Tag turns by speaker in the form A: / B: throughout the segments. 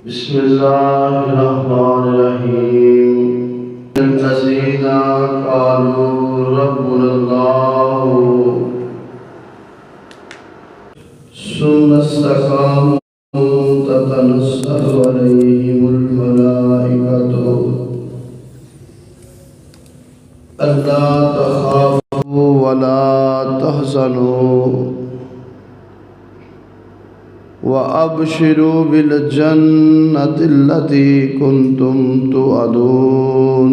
A: بسم الله الرحمن الرحيم الذين قالوا ربنا الله ثم استقاموا تتنزل عليهم الملائكة ألا تخافوا ولا تحزنوا وَأَبْشِرُوا بِالْجَنَّةِ الَّتِي كُنْتُمْ تُوعَدُونَ۔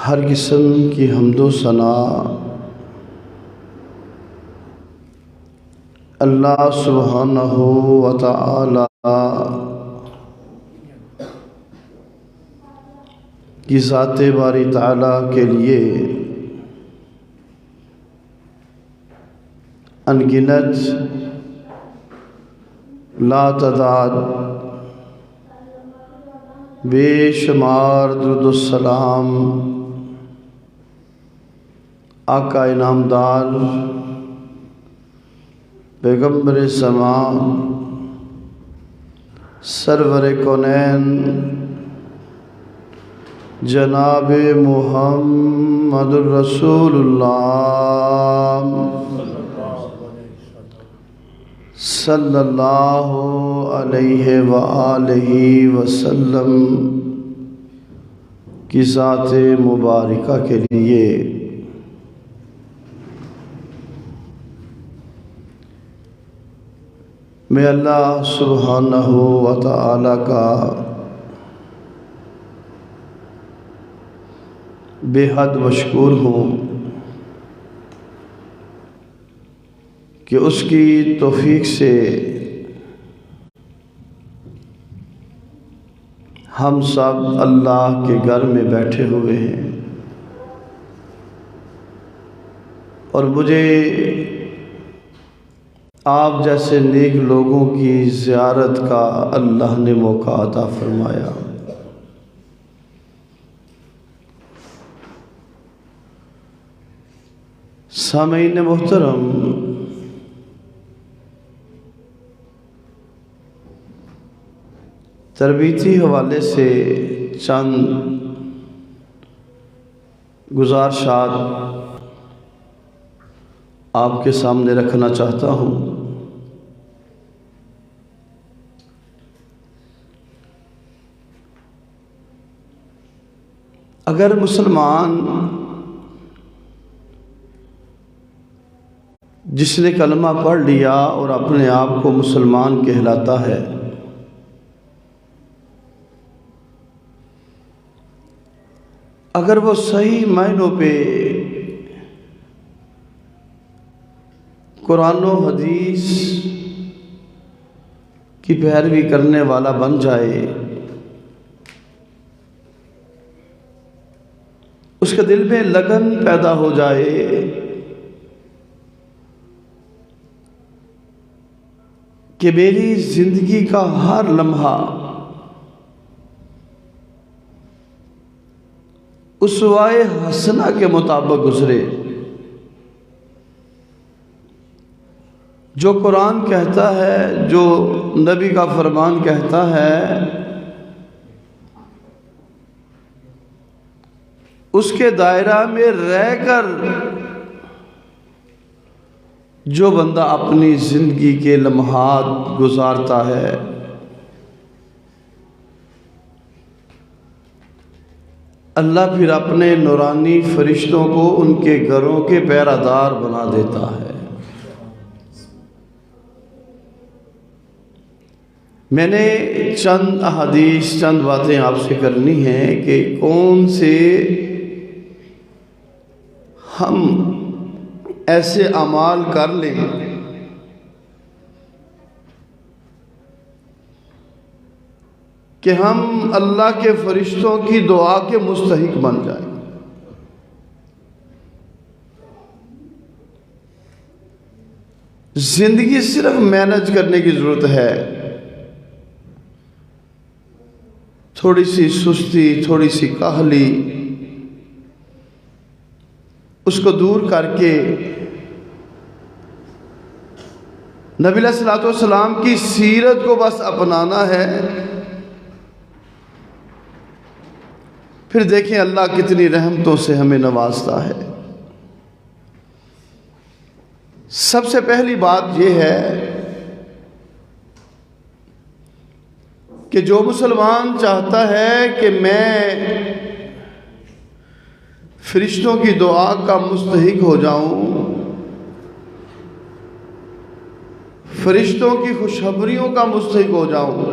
A: ہر قسم کی حمد و ثنا اللہ سبحانہ و تعالی کی ذات باری تعالیٰ کے لیے انگنت لا تعداد بے شمار درود السلام آقا انعامدار پیغمبر سما سرور کونین جناب محمد الرسول اللہ صلی اللہ علیہ وآلہ وسلم کی ذات مبارکہ کے لیے میں اللہ سبحانہ و تعالی کا بے حد مشکور ہوں کہ اس کی توفیق سے ہم سب اللہ کے گھر میں بیٹھے ہوئے ہیں اور مجھے آپ جیسے نیک لوگوں کی زیارت کا اللہ نے موقع عطا فرمایا۔ سامعین محترم، تربیتی حوالے سے چند گزارشات آپ کے سامنے رکھنا چاہتا ہوں۔ اگر مسلمان جس نے کلمہ پڑھ لیا اور اپنے آپ کو مسلمان کہلاتا ہے، اگر وہ صحیح معنوں پہ قرآن و حدیث کی پیروی کرنے والا بن جائے، اس کے دل میں لگن پیدا ہو جائے کہ میری زندگی کا ہر لمحہ اسوہ حسنہ کے مطابق گزرے، جو قرآن کہتا ہے، جو نبی کا فرمان کہتا ہے، اس کے دائرہ میں رہ کر جو بندہ اپنی زندگی کے لمحات گزارتا ہے، اللہ پھر اپنے نورانی فرشتوں کو ان کے گھروں کے پہرادار بنا دیتا ہے۔ میں نے چند احادیث، چند باتیں آپ سے کرنی ہیں کہ کون سے ہم ایسے اعمال کر لیں کہ ہم اللہ کے فرشتوں کی دعا کے مستحق بن جائیں۔ زندگی صرف مینج کرنے کی ضرورت ہے، تھوڑی سی سستی، تھوڑی سی کاہلی، اس کو دور کر کے نبی علیہ الصلوۃ والسلام کی سیرت کو بس اپنانا ہے، پھر دیکھیں اللہ کتنی رحمتوں سے ہمیں نوازتا ہے۔ سب سے پہلی بات یہ ہے کہ جو مسلمان چاہتا ہے کہ میں فرشتوں کی دعا کا مستحق ہو جاؤں، فرشتوں کی خوشخبریوں کا مستحق ہو جاؤں،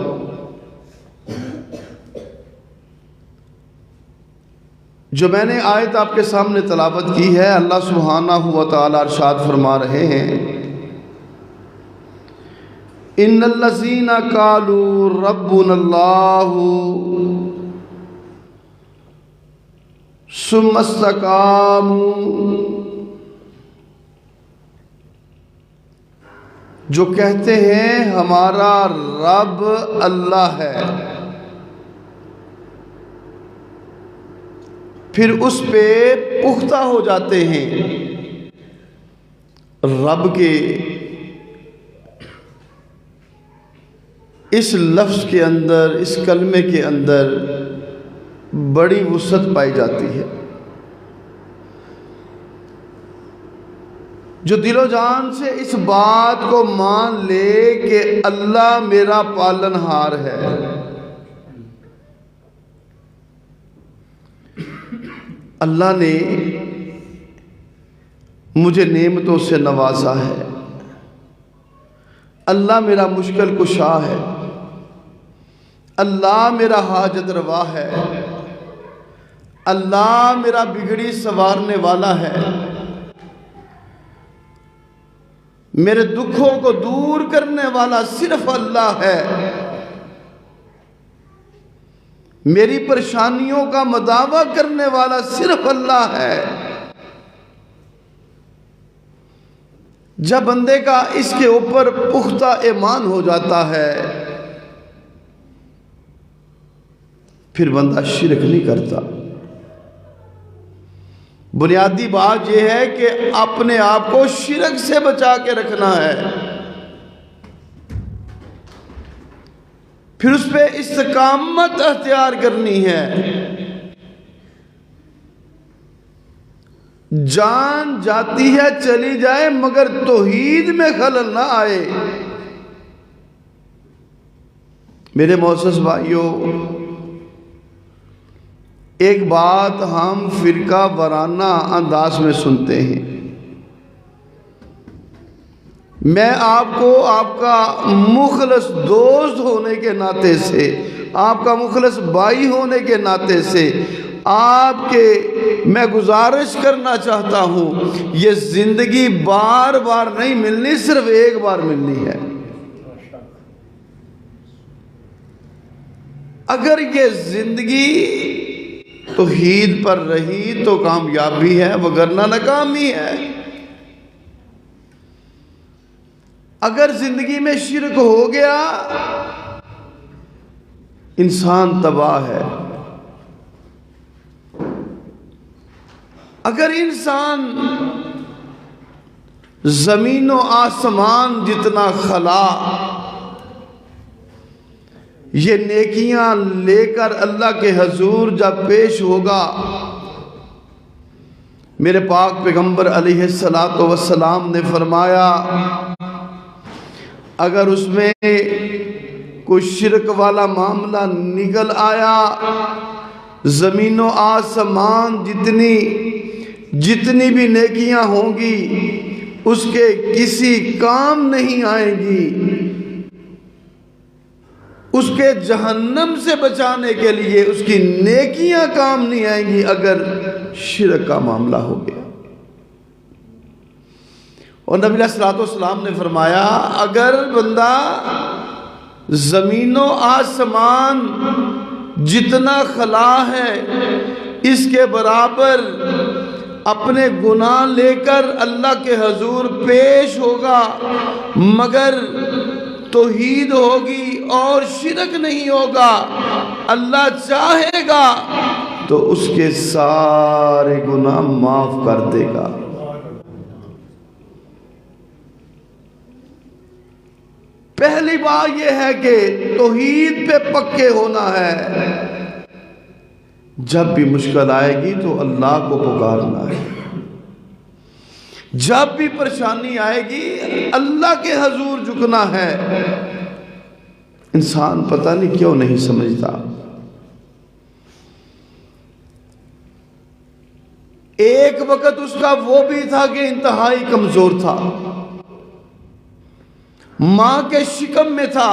A: جو میں نے آیت آپ کے سامنے تلاوت کی ہے، اللہ سبحانہ و تعالی ارشاد فرما رہے ہیں، ان الذین قالوا ربنا اللہ ثم استقاموا، جو کہتے ہیں ہمارا رب اللہ ہے، پھر اس پہ پختہ ہو جاتے ہیں۔ رب کے اس لفظ کے اندر، اس کلمے کے اندر بڑی وسعت پائی جاتی ہے۔ جو دل و جان سے اس بات کو مان لے کہ اللہ میرا پالنہار ہے، اللہ نے مجھے نعمتوں سے نوازا ہے، اللہ میرا مشکل کشا ہے، اللہ میرا حاجت روا ہے، اللہ میرا بگڑی سنوارنے والا ہے، میرے دکھوں کو دور کرنے والا صرف اللہ ہے، میری پریشانیوں کا مداوع کرنے والا صرف اللہ ہے۔ جب بندے کا اس کے اوپر پختہ ایمان ہو جاتا ہے، پھر بندہ شرک نہیں کرتا۔ بنیادی بات یہ ہے کہ اپنے آپ کو شرک سے بچا کے رکھنا ہے، پھر اس پہ استقامت اختیار کرنی ہے۔ جان جاتی ہے چلی جائے مگر توحید میں خلل نہ آئے۔ میرے معزز بھائیوں، ایک بات ہم فرقہ وارانہ انداز میں سنتے ہیں۔ میں آپ کو آپ کا مخلص دوست ہونے کے ناطے سے، آپ کا مخلص بھائی ہونے کے ناطے سے آپ کے میں گزارش کرنا چاہتا ہوں، یہ زندگی بار بار نہیں ملنی، صرف ایک بار ملنی ہے۔ اگر یہ زندگی توحید پر رہی تو کامیابی ہے، وگرنہ ناکامی ہے۔ اگر زندگی میں شرک ہو گیا، انسان تباہ ہے۔ اگر انسان زمین و آسمان جتنا خلا یہ نیکیاں لے کر اللہ کے حضور جب پیش ہوگا، میرے پاک پیغمبر علیہ السلام نے فرمایا، اگر اس میں کوئی شرک والا معاملہ نکل آیا، زمین و آسمان جتنی بھی نیکیاں ہوں گی اس کے کسی کام نہیں آئیں گی، اس کے جہنم سے بچانے کے لیے اس کی نیکیاں کام نہیں آئیں گی اگر شرک کا معاملہ ہو گیا۔ اور نبی علیہ الصلوۃ والسلام نے فرمایا، اگر بندہ زمین و آسمان جتنا خلا ہے اس کے برابر اپنے گناہ لے کر اللہ کے حضور پیش ہوگا، مگر توحید ہوگی اور شرک نہیں ہوگا، اللہ چاہے گا تو اس کے سارے گناہ معاف کر دے گا۔ پہلی بات یہ ہے کہ توحید پہ پکے ہونا ہے۔ جب بھی مشکل آئے گی تو اللہ کو پکارنا ہے، جب بھی پریشانی آئے گی اللہ کے حضور جھکنا ہے۔ انسان پتہ نہیں کیوں نہیں سمجھتا۔ ایک وقت اس کا وہ بھی تھا کہ انتہائی کمزور تھا، ماں کے شکم میں تھا،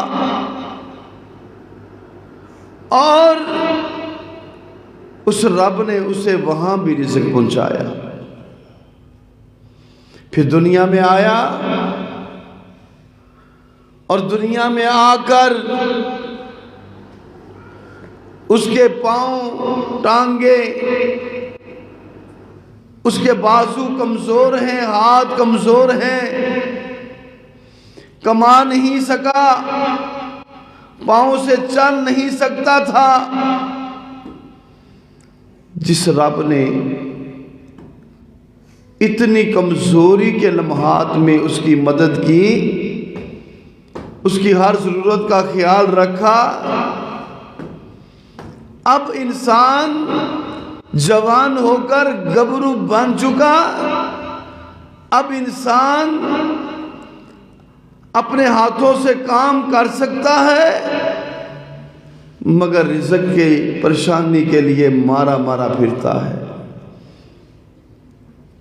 A: اور اس رب نے اسے وہاں بھی رزق پہنچایا۔ پھر دنیا میں آیا، اور دنیا میں آ کر اس کے پاؤں ٹانگے، اس کے بازو کمزور ہیں، ہاتھ کمزور ہیں، کما نہیں سکا، پاؤں سے چل نہیں سکتا تھا۔ جس رب نے اتنی کمزوری کے لمحات میں اس کی مدد کی، اس کی ہر ضرورت کا خیال رکھا، اب انسان جوان ہو کر گبرو بن چکا، اب انسان اپنے ہاتھوں سے کام کر سکتا ہے، مگر رزق کی پریشانی کے لیے مارا مارا پھرتا ہے۔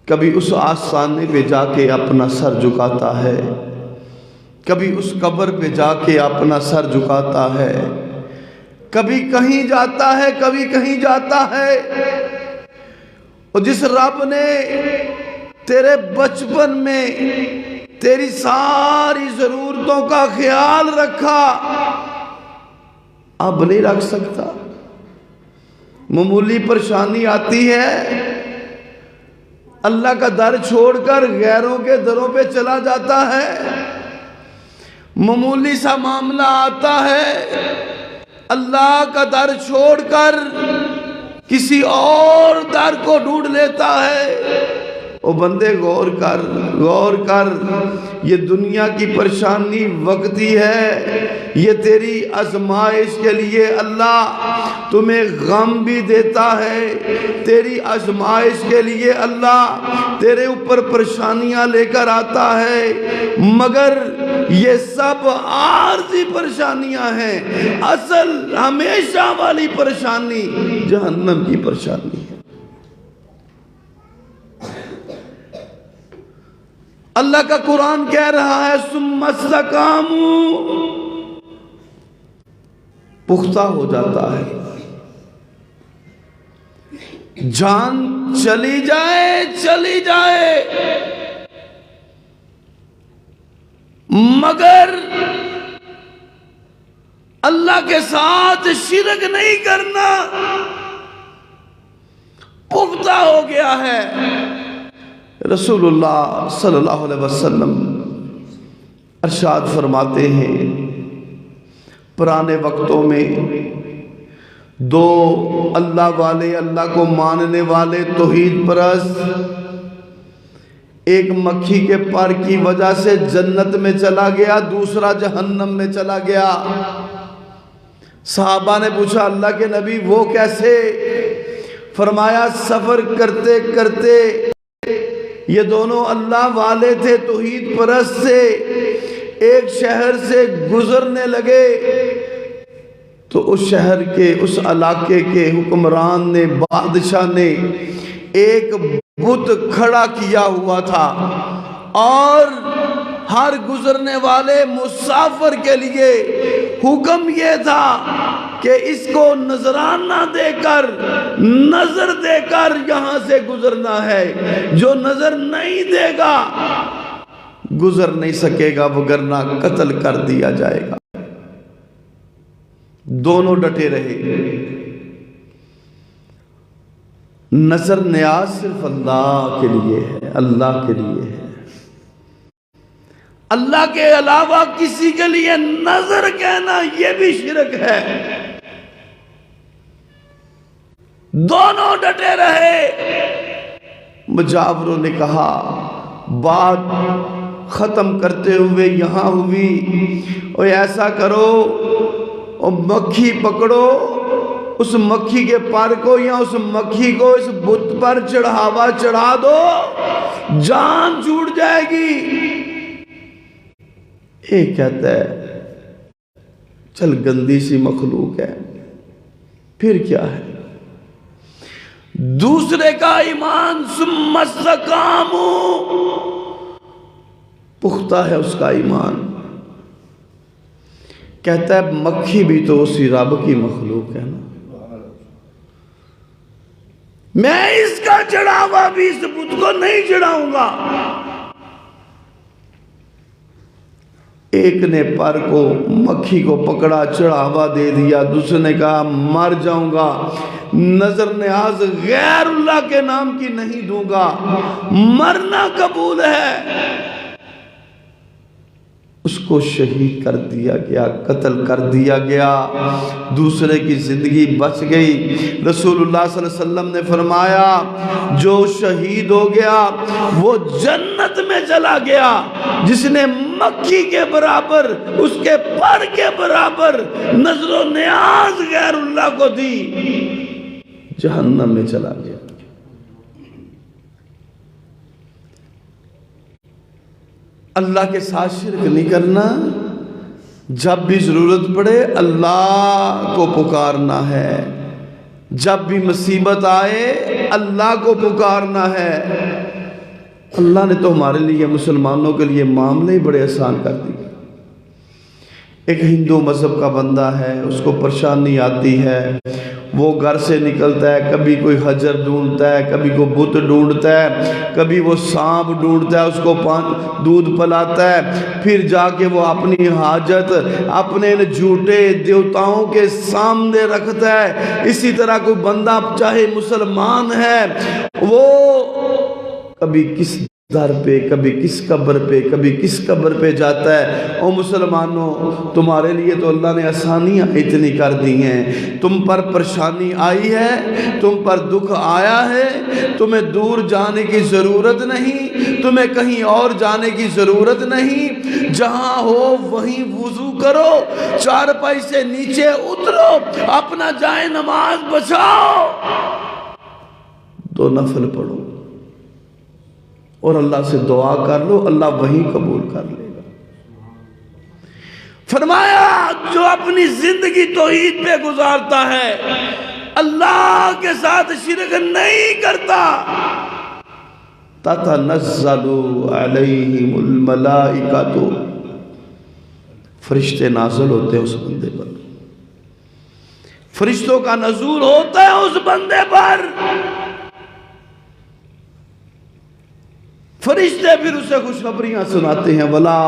A: کبھی اس آستانے پہ جا کے اپنا سر جھکاتا ہے، کبھی اس قبر پہ جا کے اپنا سر جھکاتا ہے، کبھی کہیں جاتا ہے، کبھی کہیں جاتا ہے۔ اور جس رب نے تیرے بچپن میں تیری ساری ضرورتوں کا خیال رکھا، اب نہیں رکھ سکتا۔ معمولی پریشانی آتی ہے، اللہ کا در چھوڑ کر غیروں کے دروں پہ چلا جاتا ہے۔ معمولی سا معاملہ آتا ہے، اللہ کا در چھوڑ کر کسی اور در کو ڈھونڈ لیتا ہے۔ او بندے غور کر، غور کر، یہ دنیا کی پریشانی وقتی ہے، یہ تیری آزمائش کے لیے اللہ تمہیں غم بھی دیتا ہے، تیری آزمائش کے لیے اللہ تیرے اوپر پریشانیاں لے کر آتا ہے، مگر یہ سب عارضی پریشانیاں ہیں۔ اصل ہمیشہ والی پریشانی جہنم کی پریشانی ہے۔ اللہ کا قرآن کہہ رہا ہے ثم استقاموا، پختہ ہو جاتا ہے۔ جان چلی جائے چلی جائے، مگر اللہ کے ساتھ شرک نہیں کرنا، پختہ ہو گیا ہے۔ رسول اللہ صلی اللہ علیہ وسلم ارشاد فرماتے ہیں، پرانے وقتوں میں دو اللہ والے، اللہ کو ماننے والے توحید پرست، ایک مکھی کے پر کی وجہ سے جنت میں چلا گیا، دوسرا جہنم میں چلا گیا۔ صحابہ نے پوچھا اللہ کے نبی وہ کیسے؟ فرمایا سفر کرتے کرتے یہ دونوں اللہ والے تھے، توحید پرست سے، ایک شہر سے گزرنے لگے تو اس شہر کے، اس علاقے کے حکمران نے، بادشاہ نے ایک بت کھڑا کیا ہوا تھا، اور ہر گزرنے والے مسافر کے لیے حکم یہ تھا کہ اس کو نذرانہ دے کر، نظر دے کر یہاں سے گزرنا ہے، جو نظر نہیں دے گا گزر نہیں سکے گا، وگرنہ قتل کر دیا جائے گا۔ دونوں ڈٹے رہے۔ نظر نیاز صرف اللہ کے لیے ہے، اللہ کے لیے ہے۔ اللہ کے علاوہ کسی کے لیے نظر کہنا یہ بھی شرک ہے۔ دونوں ڈٹے رہے۔ مجاوروں نے کہا بات ختم کرتے ہوئے یہاں ہوئی، اور ایسا کرو اور مکھی پکڑو، اس مکھی کے پر کو یا اس مکھی کو اس بت پر چڑھاوا چڑھا دو، جان چھوٹ جائے گی۔ ایک کہتا ہے چل گندی سی مخلوق ہے، پھر کیا ہے؟ دوسرے کا ایمان ثم استقاموا، پختہ ہے اس کا ایمان، کہتا ہے مکھی بھی تو اسی رب کی مخلوق ہے نا، میں اس کا چڑھاوا بھی اس بت کو نہیں چڑھاؤں گا۔ ایک نے پر کو مکھی کو پکڑا چڑھاوا دے دیا، دوسرے نے کہا مر جاؤں گا، نظر نیاز غیر اللہ کے نام کی نہیں دوں گا، مرنا قبول ہے۔ اس کو شہید کر دیا گیا، قتل کر دیا گیا، دوسرے کی زندگی بچ گئی۔ رسول اللہ صلی اللہ علیہ وسلم نے فرمایا جو شہید ہو گیا وہ جنت میں چلا گیا، جس نے مکھی کے برابر، اس کے پر کے برابر نظر و نیاز غیر اللہ کو دی، جہنم میں چلا گیا۔ اللہ کے ساتھ شرک نہیں کرنا، جب بھی ضرورت پڑے اللہ کو پکارنا ہے، جب بھی مصیبت آئے اللہ کو پکارنا ہے۔ اللہ نے تو ہمارے لیے مسلمانوں کے لیے معاملے ہی بڑے آسان کر دیے۔ ایک ہندو مذہب کا بندہ ہے، اس کو پریشانی آتی ہے، وہ گھر سے نکلتا ہے، کبھی کوئی حجر ڈھونڈتا ہے، کبھی کوئی بت ڈھونڈتا ہے، کبھی وہ سانپ ڈھونڈتا ہے، اس کو دودھ پلاتا ہے، پھر جا کے وہ اپنی حاجت اپنے جھوٹے دیوتاؤں کے سامنے رکھتا ہے۔ اسی طرح کوئی بندہ چاہے مسلمان ہے، وہ کبھی کس در پہ، کبھی کس قبر پہ، کبھی کس قبر پہ جاتا ہے۔ او مسلمانوں، تمہارے لیے تو اللہ نے آسانیاں اتنی کر دی ہیں، تم پر پریشانی آئی ہے، تم پر دکھ آیا ہے، تمہیں دور جانے کی ضرورت نہیں، تمہیں کہیں اور جانے کی ضرورت نہیں، جہاں ہو وہیں وضو کرو، چارپائی سے نیچے اترو، اپنا جائے نماز بچاؤ، 2 نفل پڑھو اور اللہ سے دعا کر لو، اللہ وہیں قبول کر لے گا۔ فرمایا جو اپنی زندگی توحید پہ گزارتا ہے، اللہ کے ساتھ شرک نہیں کرتا، تتنزل علیہم الملائکۃ، فرشتے نازل ہوتے ہیں اس بندے پر، فرشتوں کا نزول ہوتا ہے اس بندے پر، فرشتے پھر اسے خوشخبریاں سناتے ہیں، وَلَا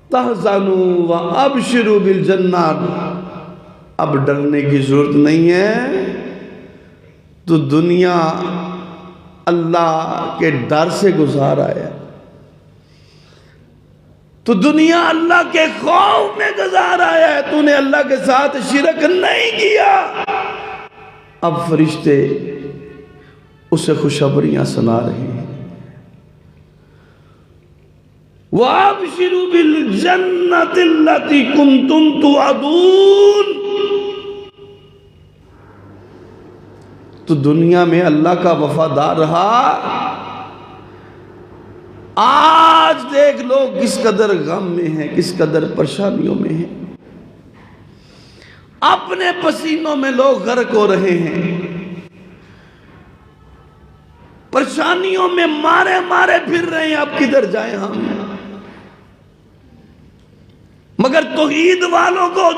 A: تَحْزَنُوا وَأَبْشِرُوا بِالْجَنَّةِ، اب ڈرنے کی ضرورت نہیں ہے، تو دنیا اللہ کے ڈر سے گزار آیا، تو دنیا اللہ کے خوف میں گزار آیا ہے، تو نے اللہ کے ساتھ شرک نہیں کیا۔ اب فرشتے اسے خوشخبریاں سنا رہے ہیں، وَأَبْشِرُوا بِالْجَنَّةِ الَّتِي كُنْتُمْ تُوعَدُونَ، تو دنیا میں اللہ کا وفادار رہا، آج دیکھ لوگ کس قدر غم میں ہیں، کس قدر پریشانیوں میں ہیں، اپنے پسینوں میں لوگ غرق ہو رہے ہیں، پریشانیوں میں مارے مارے پھر رہے ہیں، اب کدھر جائیں ہم؟ مگر توحید والوں کو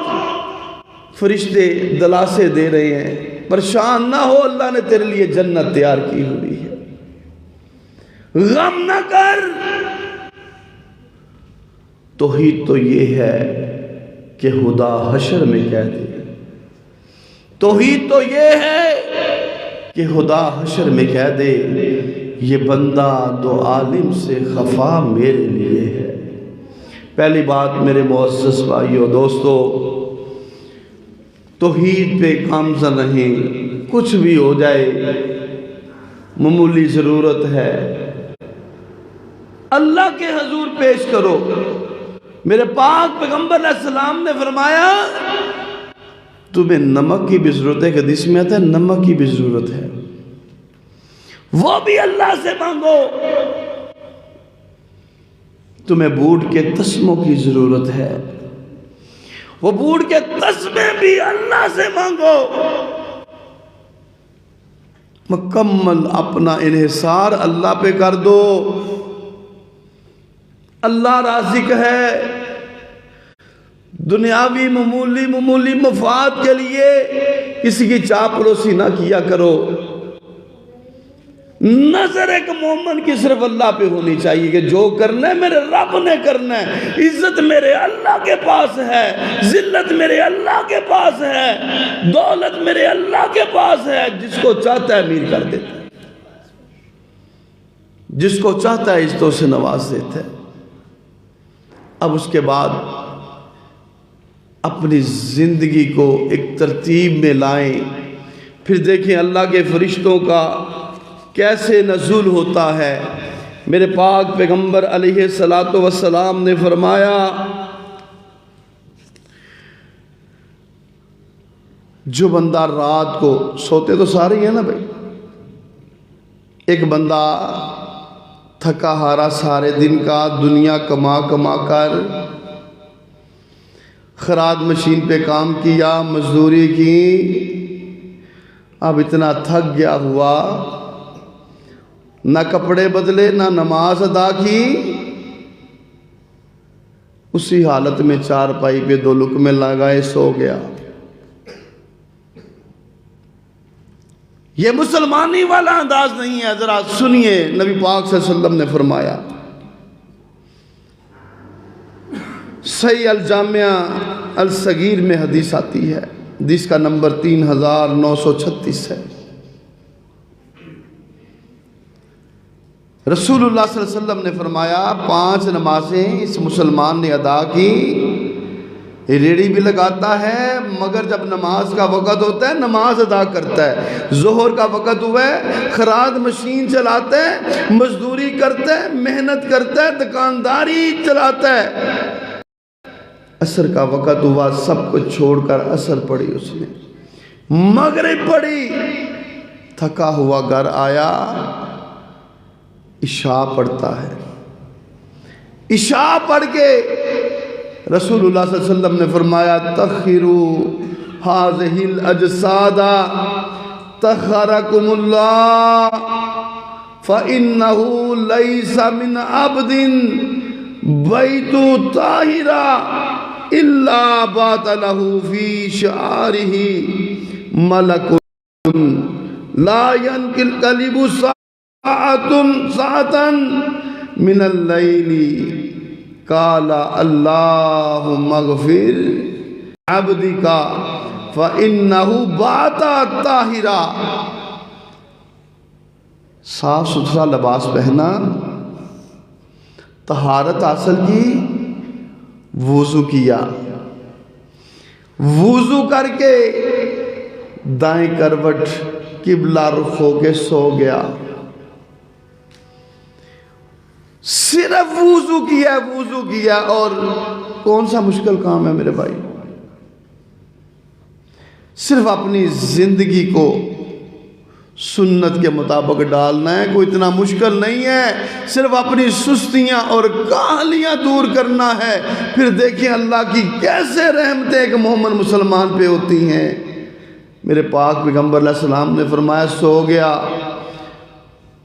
A: فرشتے دلاسے دے رہے ہیں، پریشان نہ ہو، اللہ نے تیرے لیے جنت تیار کی ہوئی ہے، غم نہ کر۔ توحید تو یہ ہے کہ خدا حشر میں کہہ دے، توحید تو یہ ہے کہ خدا حشر میں کہہ دے یہ بندہ 2 عالم سے خفا میرے لیے ہے۔ پہلی بات میرے معزز بھائیو دوستو، توحید پہ گامزن رہیں، کچھ بھی ہو جائے، معمولی ضرورت ہے، اللہ کے حضور پیش کرو۔ میرے پاک پیغمبر علیہ السلام نے فرمایا تمہیں نمک کی بھی ضرورت ہے، حدیث میں آتا ہے نمک کی بھی ضرورت ہے، وہ بھی اللہ سے مانگو۔ تمہیں بوٹ کے تسموں کی ضرورت ہے، وہ بوٹ کے تسمے بھی اللہ سے مانگو۔ مکمل اپنا انحصار اللہ پہ کر دو، اللہ رازق ہے۔ دنیاوی معمولی مفاد کے لیے کسی کی چاپلوسی نہ کیا کرو۔ نظر ایک مومن کی صرف اللہ پہ ہونی چاہیے کہ جو کرنا ہے میرے رب نے کرنا ہے، عزت میرے اللہ کے پاس ہے، ذلت میرے اللہ کے پاس ہے، دولت میرے اللہ کے پاس ہے۔ جس کو چاہتا ہے امیر کر دیتا ہے، جس کو چاہتا ہے عزتوں سے نواز دیتا ہے۔ اب اس کے بعد اپنی زندگی کو ایک ترتیب میں لائیں، پھر دیکھیں اللہ کے فرشتوں کا کیسے نزول ہوتا ہے۔ میرے پاک پیغمبر علیہ السلام نے فرمایا جو بندہ رات کو سوتے تو سارے ہی ہیں نا بھائی، ایک بندہ تھکا ہارا سارے دن کا دنیا کما کر خراد مشین پہ کام کیا، مزدوری کی، اب اتنا تھک گیا ہوا، نہ کپڑے بدلے نہ نماز ادا کی، اسی حالت میں چارپائی پہ 2 لقمے لگائے سو گیا۔ یہ مسلمانی والا انداز نہیں ہے۔ ذرا سنیے نبی پاک صلی اللہ علیہ وسلم نے فرمایا، صحیح الجامع الصغیر میں حدیث آتی ہے، حدیث کا نمبر 3936 ہے۔ رسول اللہ صلی اللہ علیہ وسلم نے فرمایا 5 نمازیں اس مسلمان نے ادا کی، ریڑھی بھی لگاتا ہے مگر جب نماز کا وقت ہوتا ہے نماز ادا کرتا ہے۔ ظہر کا وقت ہوا ہے خراد مشین چلاتا ہے، مزدوری کرتا ہے، محنت کرتا ہے، دکانداری چلاتا ہے۔ عصر کا وقت ہوا، سب کچھ چھوڑ کر عصر پڑھی اس نے، مغرب پڑھی، تھکا ہوا گھر آیا، عشاء پڑھتا ہے۔ عشاء پڑھ کے رسول اللہ صلی اللہ علیہ وسلم نے فرمایا تخروا هذه الاجساد طهركم الله فانه ليس من عبد بيت طاهر الا بات له في شعاره ملك لا ينقلب ساعة من الليل قال اللهم اغفر عبدك فإنه بات طاہرا۔ صاف ستھرا لباس پہنا، طہارت حاصل کی، وضو کیا، وضو کر کے دائیں کروٹ قبلہ رخ ہو کے سو گیا۔ صرف وضو کیا اور کون سا مشکل کام ہے میرے بھائی؟ صرف اپنی زندگی کو سنت کے مطابق ڈالنا ہے، کوئی اتنا مشکل نہیں ہے، صرف اپنی سستیاں اور کاہلیاں دور کرنا ہے، پھر دیکھیں اللہ کی کیسے رحمتیں ایک مومن مسلمان پہ ہوتی ہیں۔ میرے پاک پیغمبر علیہ السلام نے فرمایا سو گیا،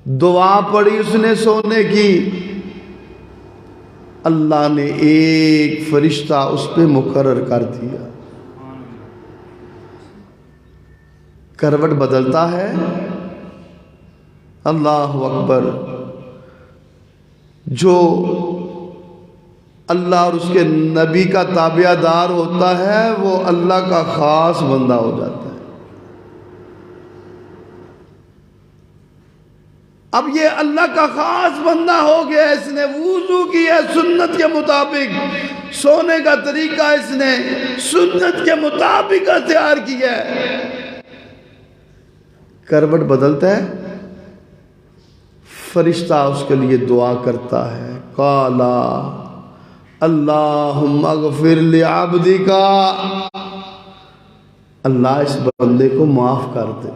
A: دعا پڑھی اس نے سونے کی، اللہ نے ایک فرشتہ اس پہ مقرر کر دیا، کروٹ بدلتا ہے، اللہ اکبر، جو اللہ اور اس کے نبی کا تابع دار ہوتا ہے وہ اللہ کا خاص بندہ ہو جاتا ہے۔ اب یہ اللہ کا خاص بندہ ہو گیا، اس نے وضو کیا سنت کے مطابق، سونے کا طریقہ اس نے سنت کے مطابق اختیار کیا ہے۔ کروٹ بدلتا ہے، فرشتہ اس کے لیے دعا کرتا ہے، قالا اللہم اغفر لعبدک، اللہ اس بندے کو معاف کر دے،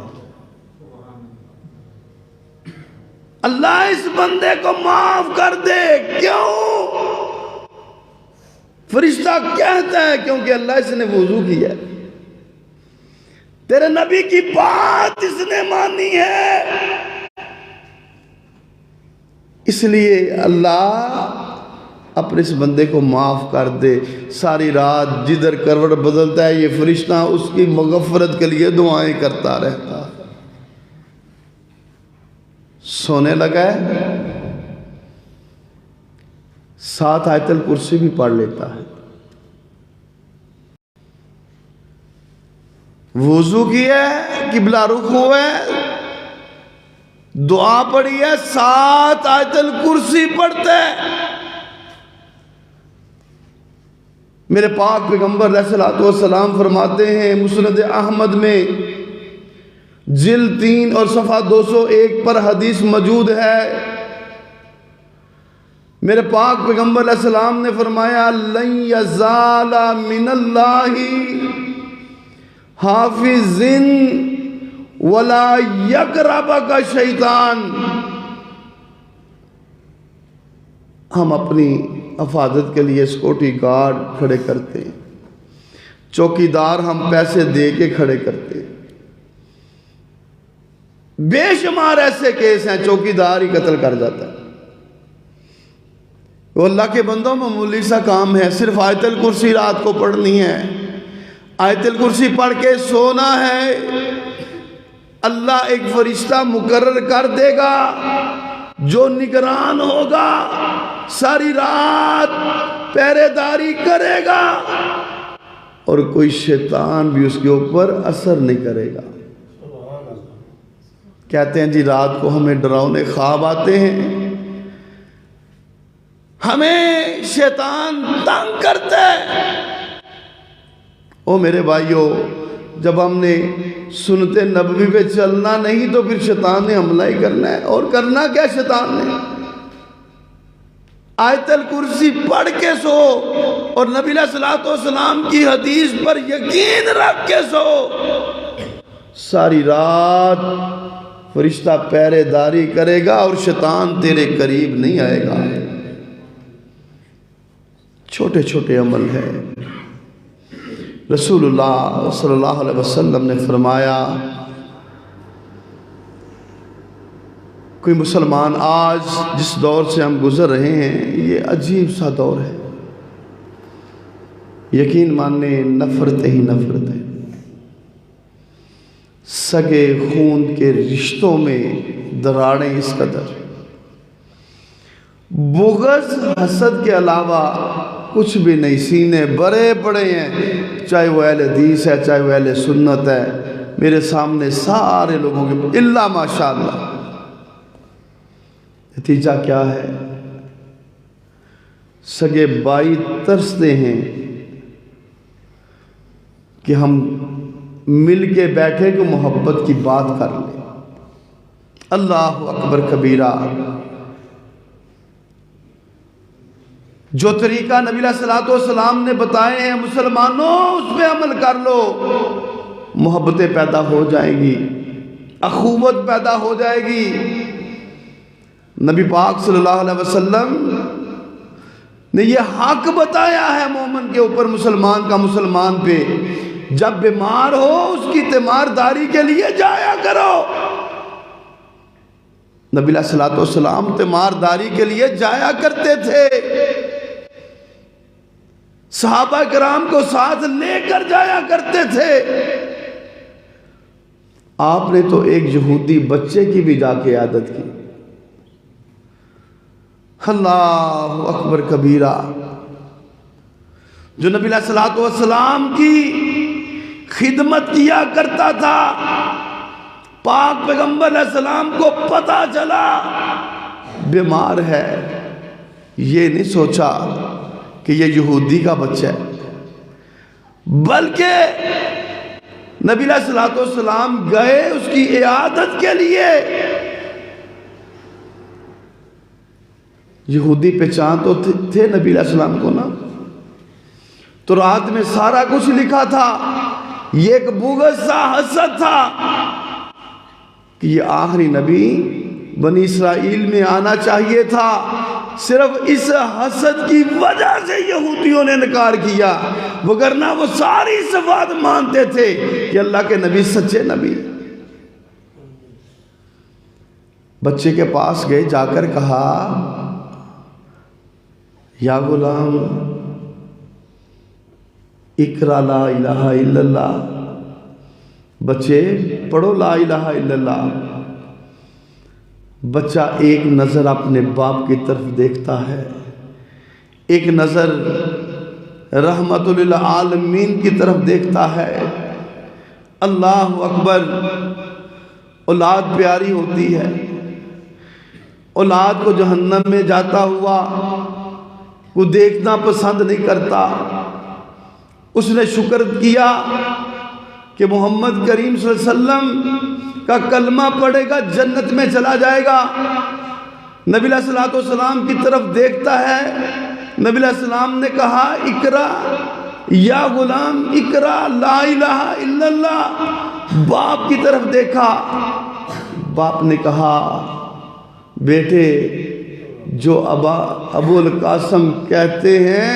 A: اللہ اس بندے کو معاف کر دے۔ کیوں؟ فرشتہ کہتا ہے کیونکہ اللہ اس نے وضو کیا ہے، تیرے نبی کی بات اس نے مانی ہے، اس لیے اللہ اپنے اس بندے کو معاف کر دے۔ ساری رات جدھر کروٹ بدلتا ہے یہ فرشتہ اس کی مغفرت کے لیے دعائیں کرتا رہتا۔ سونے لگا ہے، 7 آیت الکرسی بھی پڑھ لیتا ہے، وضو کیا ہے، قبلہ رخ ہوا ہے، دعا پڑھی ہے، 7 آیت الکرسی پڑھتا ہے۔ میرے پاک پیغمبر علیہ الصلوۃ والسلام فرماتے ہیں مسند احمد میں جلد 3 اور صفحہ 201 پر حدیث موجود ہے، میرے پاک پیغمبر علیہ السلام نے فرمایا لن یزال من اللہ حافظ ولا یقربک شیطان، ہم اپنی حفاظت کے لیے سیکورٹی گارڈ کھڑے کرتے ہیں، چوکیدار ہم پیسے دے کے کھڑے کرتے ہیں، بے شمار ایسے کیس ہیں چوکیدار ہی قتل کر جاتا ہے۔ وہ اللہ کے بندوں معمولی سا کام ہے، صرف آیت الکرسی رات کو پڑھنی ہے، آیت الکرسی پڑھ کے سونا ہے، اللہ ایک فرشتہ مقرر کر دے گا جو نگران ہوگا، ساری رات پہرے داری کرے گا، اور کوئی شیطان بھی اس کے اوپر اثر نہیں کرے گا۔ کہتے ہیں جی رات کو ہمیں ڈراؤنے خواب آتے ہیں، ہمیں شیطان تنگ کرتا ہے۔ او میرے بھائیو، جب ہم نے سنت نبوی پہ چلنا نہیں تو پھر شیطان نے حملہ ہی کرنا ہے، اور کرنا کیا شیطان نے؟ آیت الکرسی پڑھ کے سو، اور نبی علیہ الصلوۃ والسلام کی حدیث پر یقین رکھ کے سو، ساری رات فرشتہ پہرے داری کرے گا اور شیطان تیرے قریب نہیں آئے گا۔ چھوٹے چھوٹے عمل ہیں۔ رسول اللہ صلی اللہ علیہ وسلم نے فرمایا کوئی مسلمان آج جس دور سے ہم گزر رہے ہیں یہ عجیب سا دور ہے، یقین ماننے نفرت ہی نفرت ہے، سگے خون کے رشتوں میں دراڑیں اس قدر، بغض حسد کے علاوہ کچھ بھی نہیں، سینے بڑے پڑے ہیں، چاہے وہ اہل حدیث ہے چاہے وہ اہل سنت ہے، میرے سامنے سارے لوگوں کے اللہ ماشاءاللہ۔ نتیجہ کیا ہے؟ سگے بھائی ترستے ہیں کہ ہم مل کے بیٹھے کہ محبت کی بات کر لیں۔ اللہ اکبر کبیرہ۔ جو طریقہ نبی علیہ الصلوۃ والسلام نے بتائے ہیں مسلمانوں اس پہ عمل کر لو، محبتیں پیدا ہو جائیں گی، اخوت پیدا ہو جائے گی۔ نبی پاک صلی اللہ علیہ وسلم نے یہ حق بتایا ہے مومن کے اوپر، مسلمان کا مسلمان پہ، جب بیمار ہو اس کی تیمارداری کے لیے جایا کرو۔ نبی علیہ الصلوۃ والسلام تیمارداری کے لیے جایا کرتے تھے، صحابہ کرام کو ساتھ لے کر جایا کرتے تھے۔ آپ نے تو ایک یہودی بچے کی بھی جا کے عادت کی۔ اللہ اکبر کبیرہ۔ جو نبی علیہ الصلوۃ والسلام کی خدمت کیا کرتا تھا، پاک پیغمبر علیہ السلام کو پتہ چلا بیمار ہے، یہ نہیں سوچا کہ یہ یہودی کا بچہ ہے، بلکہ نبی علیہ السلام گئے اس کی عیادت کے لیے. یہودی پہچان تو تھے نبی علیہ السلام کو نا. تو رات میں سارا کچھ لکھا تھا. یہ ایک بغض سا حسد تھا کہ یہ آخری نبی بنی اسرائیل میں آنا چاہیے تھا. صرف اس حسد کی وجہ سے یہودیوں نے انکار کیا، وگرنہ وہ ساری صفات مانتے تھے کہ اللہ کے نبی سچے نبی. بچے کے پاس گئے، جا کر کہا یا غلام اقرا لا الہ الا اللہ. بچے پڑھو لا الہ الا اللہ. بچہ ایک نظر اپنے باپ کی طرف دیکھتا ہے، ایک نظر رحمت للعالمین کی طرف دیکھتا ہے. اللہ اکبر. اولاد پیاری ہوتی ہے. اولاد کو جہنم میں جاتا ہوا وہ دیکھنا پسند نہیں کرتا. اس نے شکر کیا کہ محمد کریم صلی اللہ علیہ وسلم کا کلمہ پڑھے گا جنت میں چلا جائے گا. نبی علیہ السلام کی طرف دیکھتا ہے. نبی علیہ السلام نے کہا اقرا یا غلام اقرا لا الہ الا اللہ. باپ کی طرف دیکھا. باپ نے کہا بیٹے جو ابو القاسم کہتے ہیں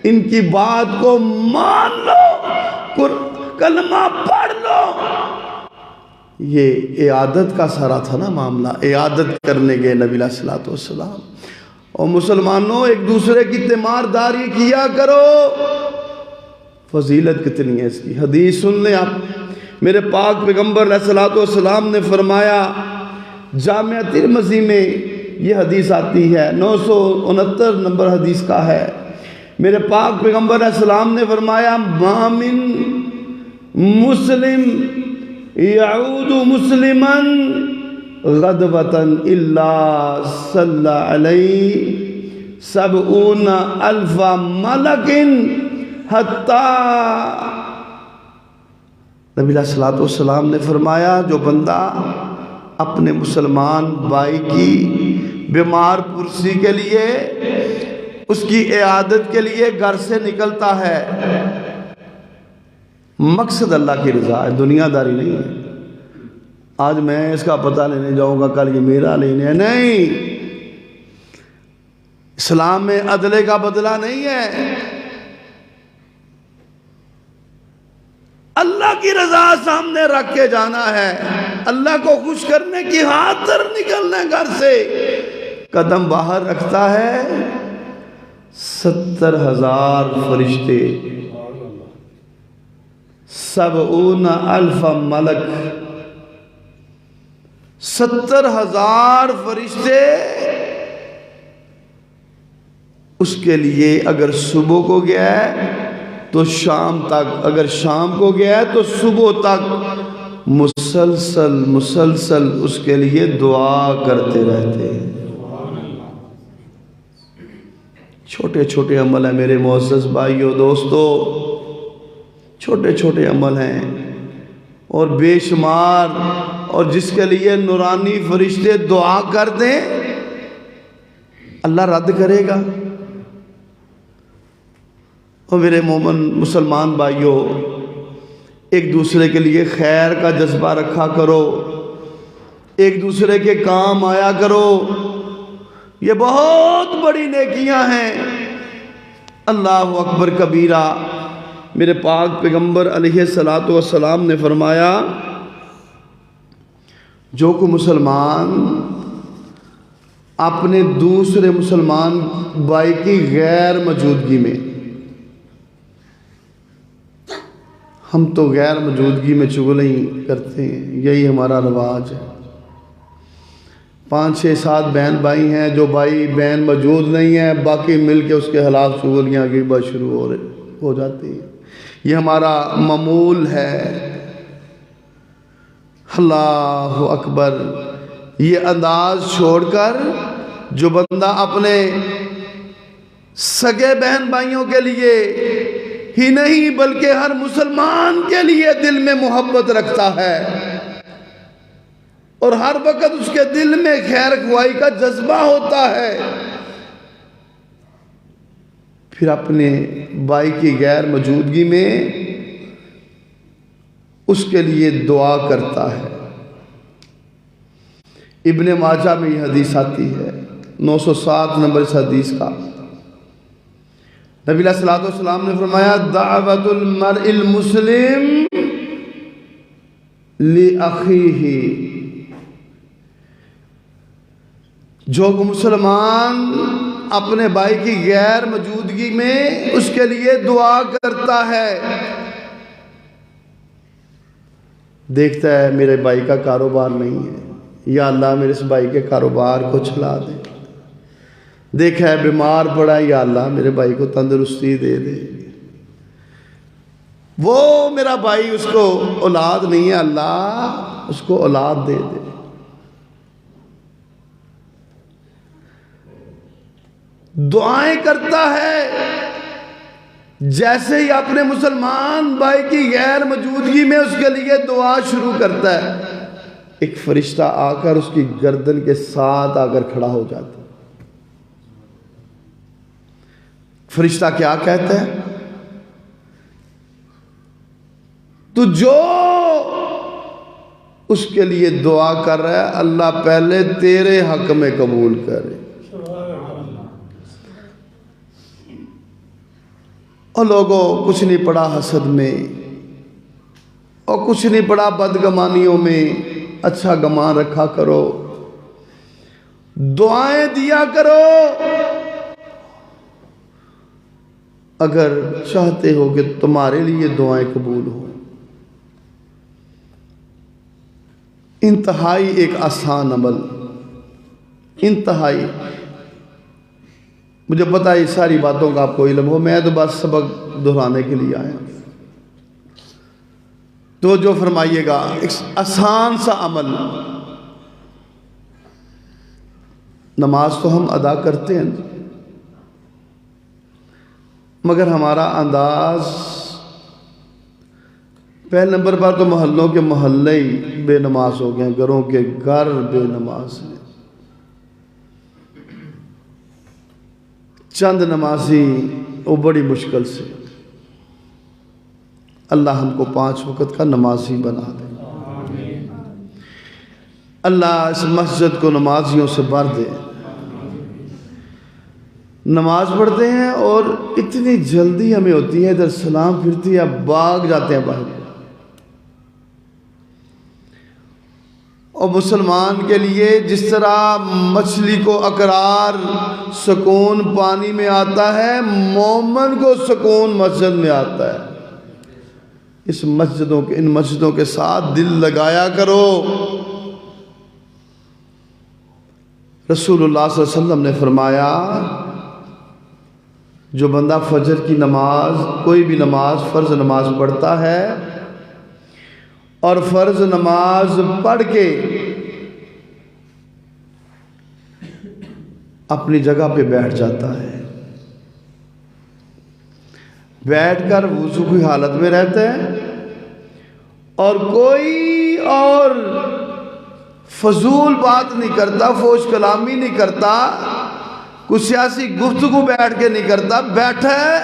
A: ان کی بات کو مان لو، کلمہ پڑھ لو. یہ عیادت کا سارا تھا نا معاملہ. عیادت کرنے گئے نبی علیہ السلام. اور مسلمانوں ایک دوسرے کی تیمارداری کیا کرو. فضیلت کتنی ہے اس کی. حدیث سن لیں آپ. میرے پاک پیغمبر علیہ السلام نے فرمایا، جامعہ ترمذی میں یہ حدیث آتی ہے، 969 نمبر حدیث کا ہے. میرے پاک پیغمبر علیہ السلام نے فرمایا ما من مسلم یعود مسلما غدوة الا صلی علیہ 70,000 ملک حتی. نبی علیہ السلام نے فرمایا جو بندہ اپنے مسلمان بھائی کی بیمار پرسی کے لیے، اس کی عیادت کے لیے گھر سے نکلتا ہے، مقصد اللہ کی رضا ہے، دنیا داری نہیں ہے. آج میں اس کا پتہ لینے جاؤں گا، کل یہ میرا لینے ہے، نہیں. اسلام میں عدلے کا بدلہ نہیں ہے. اللہ کی رضا سامنے رکھ کے جانا ہے. اللہ کو خوش کرنے کی خاطر نکلنا گھر سے. قدم باہر رکھتا ہے 70,000 فرشتے، 70,000 ملک، 70,000 فرشتے اس کے لیے. اگر صبح کو گیا ہے تو شام تک، اگر شام کو گیا ہے تو صبح تک مسلسل اس کے لیے دعا کرتے رہتے ہیں. چھوٹے چھوٹے عمل ہیں میرے معزز بھائیو دوستو، چھوٹے چھوٹے عمل ہیں اور بے شمار، اور جس کے لیے نورانی فرشتے دعا کر دیں اللہ رد کرے گا. اور میرے مومن مسلمان بھائیو، ایک دوسرے کے لیے خیر کا جذبہ رکھا کرو، ایک دوسرے کے کام آیا کرو. یہ بہت بڑی نیکیاں ہیں. اللہ اکبر کبیرہ. میرے پاک پیغمبر علیہ السلام نے فرمایا جو کوئی مسلمان اپنے دوسرے مسلمان بھائی کی غیر موجودگی میں، ہم تو غیر موجودگی میں چغلیں کرتے ہیں، یہی ہمارا رواج ہے. 5 6 7 بہن بھائی ہیں، جو بھائی بہن موجود نہیں ہیں باقی مل کے اس کے خلاف چغلیاں غیبت شروع ہو جاتی ہیں. یہ ہمارا معمول ہے. اللہ اکبر. یہ انداز چھوڑ کر جو بندہ اپنے سگے بہن بھائیوں کے لیے ہی نہیں بلکہ ہر مسلمان کے لیے دل میں محبت رکھتا ہے اور ہر وقت اس کے دل میں خیر خواہی کا جذبہ ہوتا ہے، پھر اپنے بھائی کی غیر موجودگی میں اس کے لیے دعا کرتا ہے۔ ابن ماجہ میں یہ حدیث آتی ہے، 907 نمبر اس حدیث کا۔ نبی علیہ السلام نے فرمایا دعوت المرء المسلم لأخیہ، جو مسلمان اپنے بھائی کی غیر موجودگی میں اس کے لیے دعا کرتا ہے، دیکھتا ہے میرے بھائی کا کاروبار نہیں ہے، یا اللہ میرے اس بھائی کے کاروبار کو چلا دے، دیکھا ہے بیمار پڑا ہے، یا اللہ میرے بھائی کو تندرستی دے دے، وہ میرا بھائی اس کو اولاد نہیں ہے، اللہ اس کو اولاد دے دے۔ دعائیں کرتا ہے، جیسے ہی اپنے مسلمان بھائی کی غیر موجودگی میں اس کے لیے دعا شروع کرتا ہے، ایک فرشتہ آ کر اس کی گردن کے ساتھ آ کر کھڑا ہو جاتا ہے۔ فرشتہ کیا کہتا ہے؟ تو جو اس کے لیے دعا کر رہا ہے اللہ پہلے تیرے حق میں قبول کرے۔ اور لوگوں کچھ نہیں پڑا حسد میں، اور کچھ نہیں پڑا بدگمانیوں میں، اچھا گمان رکھا کرو، دعائیں دیا کرو، اگر چاہتے ہو کہ تمہارے لیے دعائیں قبول ہوں۔ انتہائی ایک آسان عمل، انتہائی، مجھے پتا ہے ساری باتوں کا آپ کو علم ہو، میں تو بس سبق دہرانے کے لیے آیا۔ تو جو فرمائیے گا، ایک آسان سا عمل، نماز تو ہم ادا کرتے ہیں مگر ہمارا انداز، پہلے نمبر پر تو محلوں کے محلے ہی بے نماز ہو گئے ہیں، گھروں کے گھر بے نماز ہیں۔ چند نمازی وہ بڑی مشکل سے، اللہ ہم کو 5 وقت کا نمازی بنا دے، اللہ اس مسجد کو نمازیوں سے بھر دے۔ نماز پڑھتے ہیں اور اتنی جلدی ہمیں ہوتی ہے، ادھر سلام پھرتی ہے، بھاگ جاتے ہیں باہر۔ اور مسلمان کے لیے جس طرح مچھلی کو اقرار سکون پانی میں آتا ہے، مومن کو سکون مسجد میں آتا ہے۔ ان مسجدوں کے ساتھ دل لگایا کرو۔ رسول اللہ صلی اللہ علیہ وسلم نے فرمایا، جو بندہ فجر کی نماز، کوئی بھی نماز، فرض نماز پڑھتا ہے اور فرض نماز پڑھ کے اپنی جگہ پہ بیٹھ جاتا ہے، بیٹھ کر وضو کی حالت میں رہتا ہے اور کوئی اور فضول بات نہیں کرتا، فوش کلامی نہیں کرتا، کچھ سیاسی گفتگو بیٹھ کے نہیں کرتا، بیٹھا ہے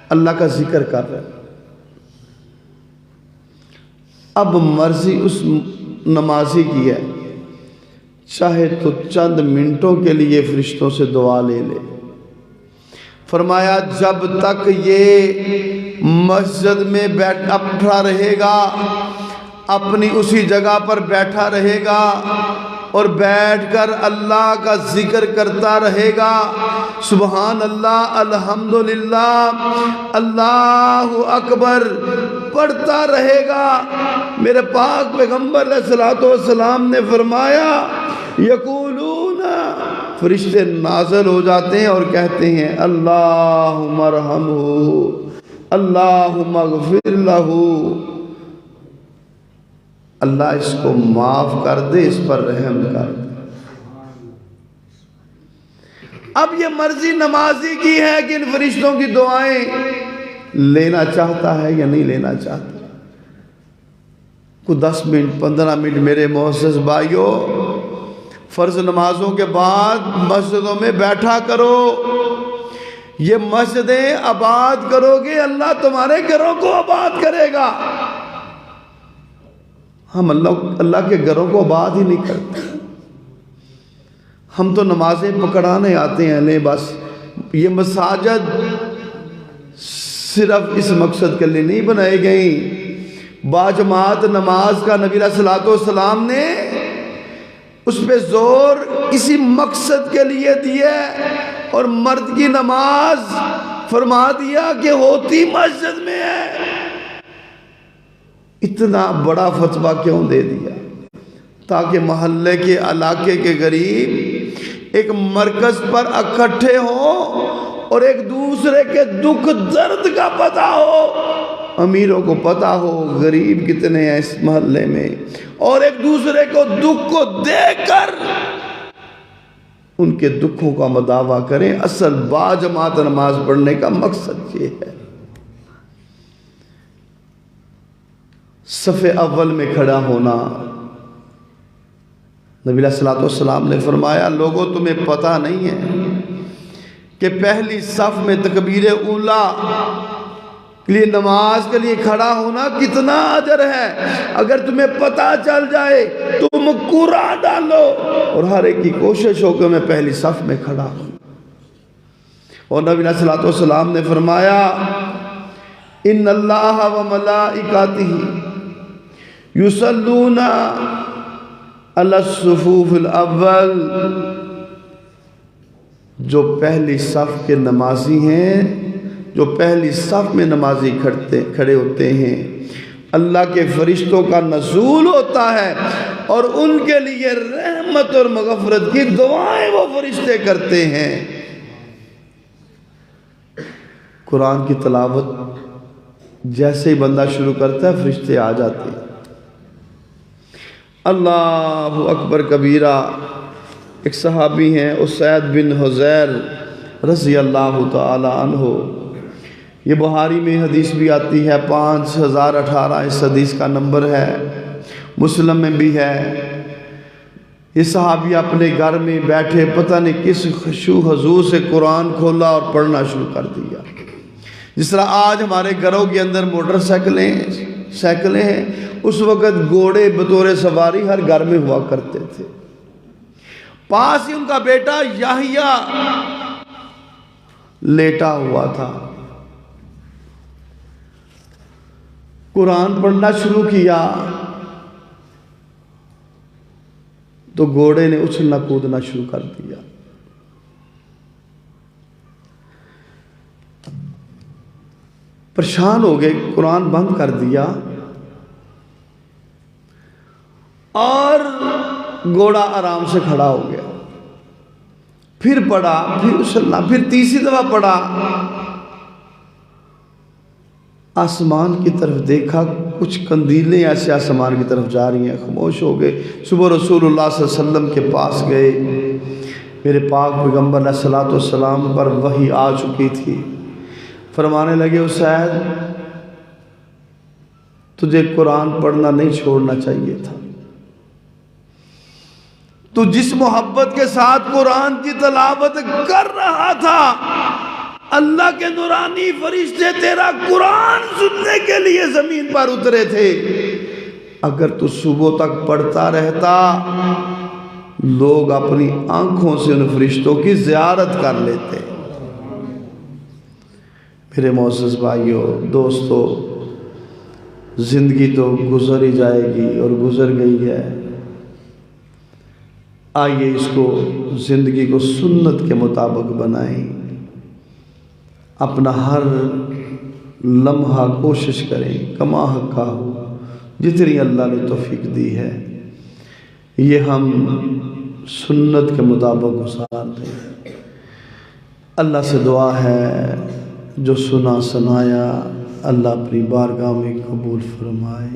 A: اللہ کا ذکر کر رہا ہے۔ اب مرضی اس نمازی کی ہے، چاہے تو چند منٹوں کے لیے فرشتوں سے دعا لے لے۔ فرمایا جب تک یہ مسجد میں بیٹھا رہے گا، اپنی اسی جگہ پر بیٹھا رہے گا اور بیٹھ کر اللہ کا ذکر کرتا رہے گا، سبحان اللہ، الحمدللہ، اللہ اکبر پڑھتا رہے گا، میرے پاک پیغمبر علیہ السلام نے فرمایا، یقولون، فرشتے نازل ہو جاتے ہیں اور کہتے ہیں اللہم ارحمہ، اللہم اغفر لہ، اللہ اس کو معاف کر دے، اس پر رحم کر دے۔ اب یہ مرضی نمازی کی ہے کہ ان فرشتوں کی دعائیں لینا چاہتا ہے یا نہیں لینا چاہتا؟ کوئی 10 منٹ 15 منٹ میرے معزز بھائیوں فرض نمازوں کے بعد مسجدوں میں بیٹھا کرو. یہ مسجدیں آباد کرو گے اللہ تمہارے گھروں کو آباد کرے گا. ہم اللہ کے گھروں کو آباد ہی نہیں کرتے. ہم تو نمازیں پکڑانے آتے ہیں لیں بس. یہ مساجد صرف اس مقصد کے لیے نہیں بنائی گئیں. باجماعت نماز کا نبی علیہ السلام نے اس پہ زور اسی مقصد کے لیے دیا اور مرد کی نماز فرما دیا کہ ہوتی مسجد میں ہے. اتنا بڑا فتویٰ کیوں دے دیا؟ تاکہ محلے کے علاقے کے غریب ایک مرکز پر اکٹھے ہوں اور ایک دوسرے کے دکھ درد کا پتہ ہو. امیروں کو پتہ ہو غریب کتنے ہیں اس محلے میں، اور ایک دوسرے کو دکھ کو دے کر ان کے دکھوں کا مداوع کریں. اصل باجماعت نماز پڑھنے کا مقصد یہ ہے. صف اول میں کھڑا ہونا. نبی علیہ السلام نے فرمایا لوگوں تمہیں پتہ نہیں ہے کہ پہلی صف میں تکبیر اولا کے لیے نماز کے لیے کھڑا ہونا کتنا اجر ہے. اگر تمہیں پتہ چل جائے تم قرآ ڈالو اور ہر ایک کی کوشش ہو کہ میں پہلی صف میں کھڑا ہوں. اور نبی علیہ السلام نے فرمایا ان اللہ و ملائکتہ یصلون علی الصفوف الاول. جو پہلی صف کے نمازی ہیں، جو پہلی صف میں نمازی کھڑے ہوتے ہیں، اللہ کے فرشتوں کا نزول ہوتا ہے اور ان کے لیے رحمت اور مغفرت کی دعائیں وہ فرشتے کرتے ہیں. قرآن کی تلاوت جیسے ہی بندہ شروع کرتا ہے فرشتے آ جاتے ہیں. اللہ اکبر کبیرہ. ایک صحابی ہیں اسید بن حضیر رضی اللہ تعالی عنہ. یہ بخاری میں حدیث بھی آتی ہے 5018 اس حدیث کا نمبر ہے. مسلم میں بھی ہے. یہ صحابی اپنے گھر میں بیٹھے پتہ نہیں کس خشوع حضور سے قرآن کھولا اور پڑھنا شروع کر دیا. جس طرح آج ہمارے گھروں کے اندر موٹر سائیکلیں ہیں، اس وقت گھوڑے بطور سواری ہر گھر میں ہوا کرتے تھے. پاس ہی ان کا بیٹا یحییٰ لیٹا ہوا تھا. قرآن پڑھنا شروع کیا تو گھوڑے نے اچھلنا کودنا شروع کر دیا. پریشان ہو گئے، قرآن بند کر دیا اور گھوڑا آرام سے کھڑا ہو گیا. پھر پڑھا، پھر اچھلنا، پھر تیسری دفعہ پڑھا. آسمان کی طرف دیکھا، کچھ قندیلیں ایسے آسمان کی طرف جا رہی ہیں. خاموش ہو گئے. صبح رسول اللہ صلی اللہ علیہ وسلم کے پاس گئے. میرے پاک پیغمبر علیہ السلام پر وحی آ چکی تھی. فرمانے لگے اسید تجھے قرآن پڑھنا نہیں چھوڑنا چاہیے تھا. تو جس محبت کے ساتھ قرآن کی تلاوت کر رہا تھا، اللہ کے نورانی فرشتے تیرا قرآن سننے کے لیے زمین پر اترے تھے. اگر تو صبح تک پڑھتا رہتا لوگ اپنی آنکھوں سے ان فرشتوں کی زیارت کر لیتے. میرے معزز بھائیوں دوستو، زندگی تو گزر ہی جائے گی اور گزر گئی ہے. آئیے اس کو زندگی کو سنت کے مطابق بنائیں. اپنا ہر لمحہ کوشش کریں کما حقہ ہو جتنی اللہ نے توفیق دی ہے یہ ہم سنت کے مطابق گزار دیں. اللہ سے دعا ہے جو سنا سنایا اللہ اپنی بارگاہ میں قبول فرمائے.